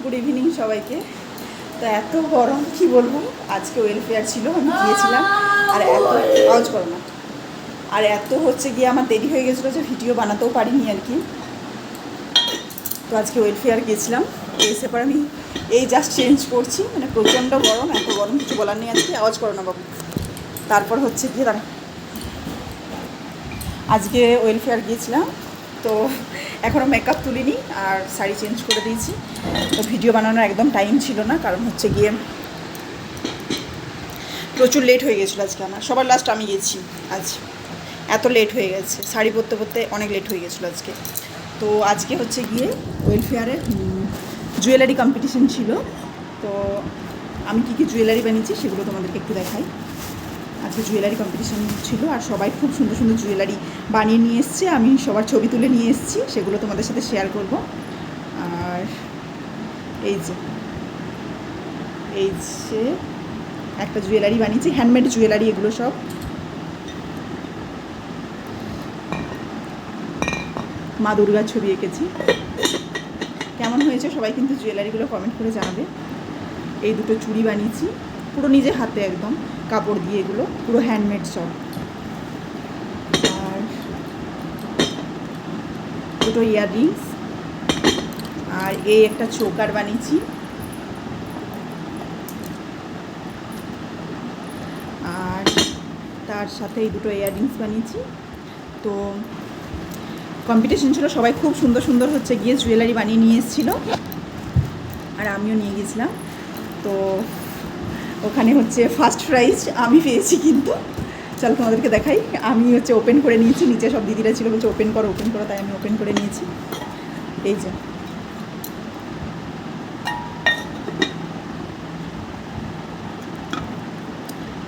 Good evening সবাইকে। তো এত গরম কি বলবো, আজকে ওয়েলফেয়ার ছিল, আমি গিয়েছিলাম। আর এত আওয়াজ করো না, আর এত হচ্ছে গিয়ে আমার দেরি হয়ে গেছিলো যে ভিডিও বানাতেও পারিনি আর কি। তো আজকে ওয়েলফেয়ার গিয়েছিলাম, এসে পর আমি এই জাস্ট চেঞ্জ করছি, মানে প্রচণ্ড গরম, এত গরম কিছু বলার নেই। আজকে আওয়াজ করো না বাবু। তারপর হচ্ছে গিয়ে আজকে ওয়েলফেয়ার গিয়েছিলাম, তো এখনও মেকআপ তুলিনি আর শাড়ি চেঞ্জ করে দিয়েছি। তো ভিডিও বানানোর একদম টাইম ছিল না, কারণ হচ্ছে গিয়ে প্রচুর লেট হয়ে গেছিলো আজকে। আমার সবার লাস্ট আমি গেছি আজ, এত লেট হয়ে গেছে, শাড়ি পরতে পরতে অনেক লেট হয়ে গেছিলো আজকে। তো আজকে হচ্ছে গিয়ে ওয়েলফেয়ারে জুয়েলারি কম্পিটিশন ছিল। তো আমি কী কী জুয়েলারি বানিয়েছি সেগুলো তোমাদেরকে একটু দেখাই। আজকে জুয়েলারি কম্পিটিশন ছিল আর সবাই খুব সুন্দর সুন্দর জুয়েলারি বানিয়ে নিয়ে এসছে, আমি সবার ছবি তুলে নিয়ে এসেছি, সেগুলো তোমাদের সাথে শেয়ার করব। আর এই যে একটা জুয়েলারি বানিয়েছি, হ্যান্ডমেড জুয়েলারি, এগুলো সব। মা দুর্গার ছবি এঁকেছি। কেমন হয়েছে সবাই কিন্তু জুয়েলারিগুলো কমেন্ট করে জানাবে। এই দুটো চুড়ি বানিয়েছি পুরো নিজে হাতে, একদম কাপড় দিয়ে, এগুলো পুরো হ্যান্ডমেড সব। আর দুটো ইয়াররিংস, আর এই একটা চোকার বানিয়েছি। আর তার সাথে এই দুটো ইয়াররিংস বানিয়েছি। তো কম্পিটিশন ছিল, সবাই খুব সুন্দর সুন্দর হচ্ছে গিয়ে জুয়েলারি বানিয়ে নিয়ে এসেছিলো, আর আমিও নিয়ে গেছিলাম। তো ওখানে হচ্ছে ফার্স্ট প্রাইজ আমি পেয়েছি। কিন্তু চল তোমাদেরকে দেখাই, আমি হচ্ছে ওপেন করে নিয়েছি, নিচে সব দিদিরা ছিল, বলছে ওপেন করো, তাই আমি ওপেন করে নিয়েছি। এই যে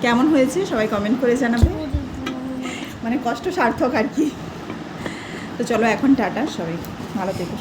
কেমন হয়েছে সবাই কমেন্ট করে জানাবে, মানে কষ্ট সার্থক আর কি। তো চলো এখন টাটা, সবাই ভালো থেকো।